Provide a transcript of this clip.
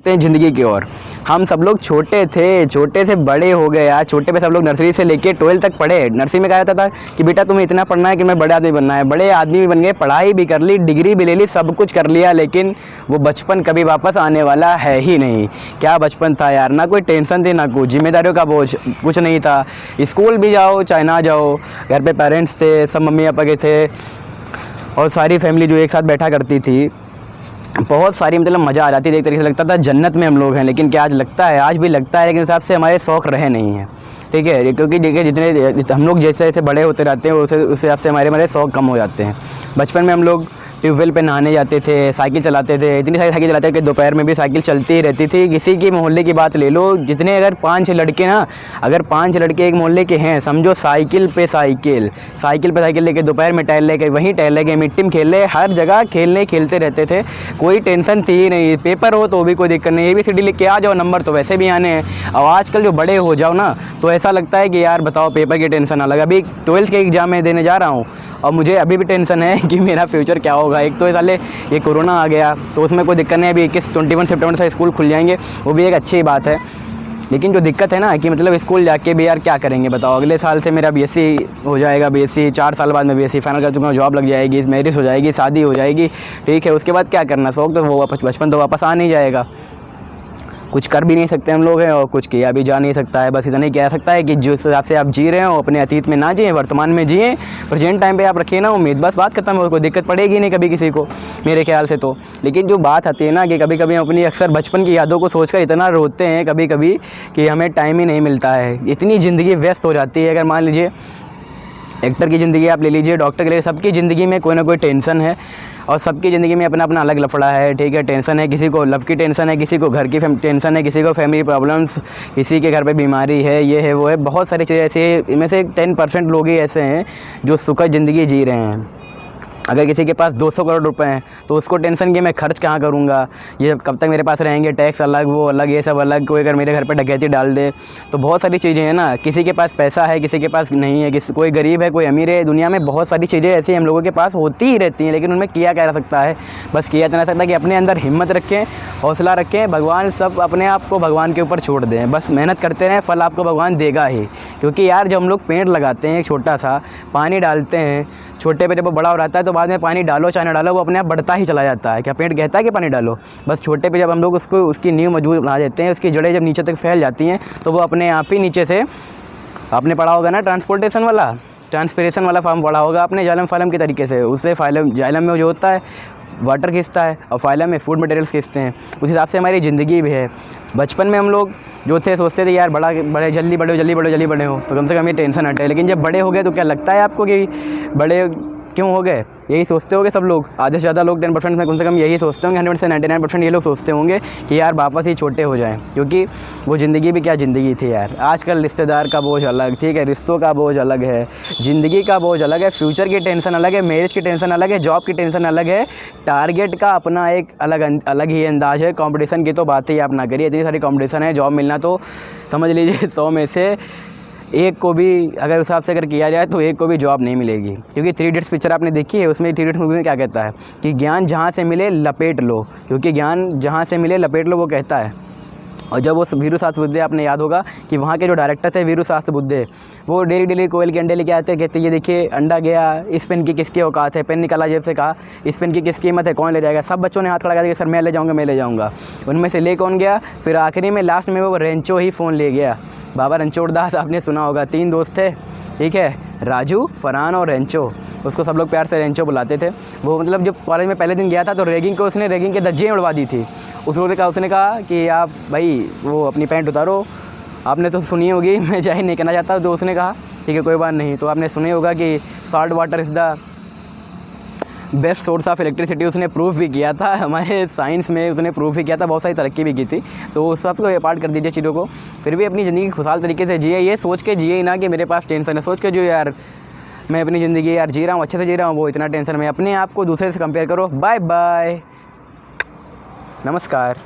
बढ़ते हैं ज़िंदगी की ओर। हम सब लोग छोटे थे, छोटे से बड़े हो गए यार। छोटे पे सब लोग नर्सरी से लेके 12 तक पढ़े। नर्सरी में कहा जाता था कि बेटा तुम्हें इतना पढ़ना है कि मैं बड़े आदमी बनना है। बड़े आदमी भी बन गए, पढ़ाई भी कर ली, डिग्री भी ले ली, सब कुछ कर लिया, लेकिन वो बचपन कभी वापस आने वाला है ही नहीं। क्या बचपन था यार, ना कोई टेंशन थी, ना कुछ जिम्मेदारियों का बोझ, कुछ नहीं था। स्कूल भी जाओ चाहे ना जाओ, घर पे पेरेंट्स थे, सब मम्मी पापा के थे, और सारी फैमिली जो एक साथ बैठा करती थी। बहुत सारी मतलब मज़ा आ जाती थी। एक तरीके से लगता था जन्नत में हम लोग हैं। लेकिन क्या आज लगता है? आज भी लगता है, लेकिन हिसाब से हमारे शौक़ रहे नहीं हैं। ठीक है, क्योंकि देखिए जितने हम लोग जैसे जैसे बड़े होते रहते हैं उस हिसाब से हमारे शौक़ कम हो जाते हैं। बचपन में हम लोग ट्यूबवेल पे नहाने जाते थे, साइकिल चलाते थे, इतनी सारी साइकिल चलाते थे कि दोपहर में भी साइकिल चलती ही रहती थी। किसी की मोहल्ले की बात ले लो, जितने अगर 5-6 लड़के ना, अगर 5 लड़के एक मोहल्ले के हैं, समझो साइकिल पे साइकिल लेके दोपहर में टहल लेके वहीं टहल लेके मिट्टी में खेल ले, हर जगह खेलते रहते थे। कोई टेंशन थी ही नहीं। पेपर हो तो भी कोई दिक्कत नहीं, ABCD लिख के आ जाओ, नंबर तो वैसे भी आने हैं। और आजकल जो बड़े हो जाओ ना तो ऐसा लगता है कि यार बताओ पेपर की टेंशन अलग। अभी 12th के एग्ज़ाम में देने जा रहा हूँ और मुझे अभी भी टेंशन है कि मेरा फ्यूचर क्या होगा। एक तो साले ये कोरोना आ गया तो उसमें कोई दिक्कत नहीं, अभी 21 सितंबर से स्कूल खुल जाएंगे, वो भी एक अच्छी बात है। लेकिन जो दिक्कत है ना कि मतलब स्कूल जाके भी यार क्या करेंगे बताओ। अगले साल से मेरा BSc हो जाएगा, BSc 4 साल बाद मैं BSc फाइनल कर चुका हूँ, जॉब लग जाएगी, मैरिज हो जाएगी, शादी हो जाएगी। ठीक है, उसके बाद क्या करना? शौक तो वो बचपन तो वापस आ नहीं जाएगा। कुछ कर भी नहीं सकते हम लोग हैं और कुछ किया भी जा नहीं सकता है। बस इतना ही कह सकता है कि जिस हिसाब से आप जी रहे हो अपने अतीत में ना जिए, वर्तमान में जिए, प्रेजेंट टाइम पे आप रखिए ना उम्मीद, बस बात खत्म। और कोई दिक्कत पड़ेगी नहीं कभी किसी को, मेरे ख्याल से तो। लेकिन जो बात आती है ना कि कभी कभी हम अपनी अक्सर बचपन की यादों को सोचकर इतना रोते हैं कभी कभी कि हमें टाइम ही नहीं मिलता है। इतनी ज़िंदगी व्यस्त हो जाती है। अगर मान लीजिए एक्टर की ज़िंदगी आप ले लीजिए, डॉक्टर के लिए, सबकी ज़िंदगी में कोई ना कोई टेंशन है और सबकी ज़िंदगी में अपना अपना अलग लफड़ा है। ठीक है, टेंशन है, किसी को लव की टेंशन है, किसी को घर की टेंशन है, किसी को फैमिली प्रॉब्लम्स, किसी के घर पे बीमारी है, ये है वो है, बहुत सारी चीज़ें ऐसी है। इनमें से 10% लोग ही ऐसे हैं जो सुखद ज़िंदगी जी रहे हैं। अगर किसी के पास 200 करोड़ रुपए हैं तो उसको टेंशन कि मैं खर्च कहाँ करूँगा, ये कब तक मेरे पास रहेंगे, टैक्स अलग, वो अलग, ये सब अलग, कोई अगर मेरे घर पे डकैती डाल दे, तो बहुत सारी चीज़ें हैं ना। किसी के पास पैसा है, किसी के पास नहीं है, कोई गरीब है, कोई अमीर है। दुनिया में बहुत सारी चीज़ें ऐसी हम लोगों के पास होती ही रहती हैं, लेकिन उनमें किया क्या जा सकता है? बस किया जा सकता है कि अपने अंदर हिम्मत रखें, हौसला रखें, भगवान सब अपने आप को भगवान के ऊपर छोड़ दें। बस मेहनत करते रहें, फल आपको भगवान देगा ही। क्योंकि यार जब हम लोग पेड़ लगाते हैं, एक छोटा सा पानी डालते हैं, छोटे पे जब वो बड़ा हो जाता है तो बाद में पानी डालो चाहे ना डालो वो अपने आप बढ़ता ही चला जाता है। क्या पेड़ कहता है कि पानी डालो? बस छोटे पे जब हम लोग उसकी नींव मजबूत बना देते हैं, उसकी जड़ें जब नीचे तक फैल जाती हैं तो वो अपने आप ही नीचे से, आपने पढ़ा होगा ना ट्रांसपिरेशन वाला फॉर्म पढ़ा होगा आपने, जाइलम फाइलम के तरीके से। उससे जाइलम में जो होता है वाटर खींचता है और फाइलम में फूड मटेरियल्स खींचते हैं। उस हिसाब से हमारी ज़िंदगी भी है। बचपन में हम लोग जो थे सोचते थे यार जल्दी बड़े हो तो कम से कम ये टेंशन हटे। लेकिन जब बड़े हो गए तो क्या लगता है आपको कि बड़े क्यों हो गए? यही सोचते होंगे सब लोग, आधे से ज़्यादा लोग 10% में कम से कम यही सोचते होंगे। 100 से 99% ये लोग सोचते होंगे कि यार वापस ही छोटे हो जाएं, क्योंकि वो ज़िंदगी भी क्या ज़िंदगी थी यार। आजकल रिश्तेदार का बोझ अलग, ठीक है, रिश्तों का बोझ अलग है, ज़िंदगी का बोझ अलग है, फ्यूचर की टेंशन अलग है, मैरिज की टेंशन अलग है, जॉब की टेंशन अलग है, टारगेट का अपना एक अलग ही अंदाज़ है। कॉम्पिटिशन की तो बात ही आप ना करिए, इतनी सारी कॉम्पिटिशन है। जॉब मिलना तो समझ लीजिए 100 में से एक को भी अगर उस हिसाब से अगर किया जाए तो एक को भी जॉब नहीं मिलेगी। क्योंकि 3 इडियट्स पिक्चर आपने देखी है, उसमें 3 इडियट्स मूवी में क्या कहता है कि ज्ञान जहाँ से मिले लपेट लो, क्योंकि ज्ञान जहाँ से मिले लपेट लो वो कहता है। और जब वो वीरू शास्त्र बुद्धे, आपने याद होगा कि वहाँ के जो डायरेक्टर थे वीरू शास्त्र बुद्धे, वो डेली कोयल के अंडे लेके आते, कहते ये देखिए अंडा गया, इस पेन की किसकी औकात है, पेन निकाला जेब से, कहा इस पेन की किस कीमत है, कौन ले जाएगा? सब बच्चों ने हाथ खड़ा कर दिया, सर मैं ले जाऊँगा। उनमें से ले कौन गया? फिर आखिरी में लास्ट में वो रेंचो ही फ़ोन ले गया। बाबा रणछोड़ दास आपने सुना होगा, 3 दोस्त थे, ठीक है, राजू, फरहान और रेंचो। उसको सब लोग प्यार से रेंचो बुलाते थे। वो मतलब जब कॉलेज में पहले दिन गया था तो रैगिंग के धज्जियाँ उड़वा दी थी। उसने कहा कि आप भाई वो अपनी पैंट उतारो। आपने तो सुनी होगी, मैं जाहिर नहीं कहना चाहता, तो उसने कहा ठीक है कोई बात नहीं। तो आपने सुनी होगा कि salt water is the best source of electricity, उसने प्रूफ भी किया था। हमारे साइंस में उसने प्रूफ भी किया था, बहुत सारी तरक्की भी की थी। तो उस सब को पार्ट कर दीजिए चीज़ों को, फिर भी अपनी ज़िंदगी खुशहाल तरीके से जिए। ये सोच के जिए ना कि मेरे पास टेंशन है, सोच के जो यार मैं अपनी ज़िंदगी यार जी रहा हूँ, अच्छे से जी रहा हूँ, वो इतना टेंशन में। अपने आप को दूसरे से कंपेयर करो। बाय बाय, नमस्कार।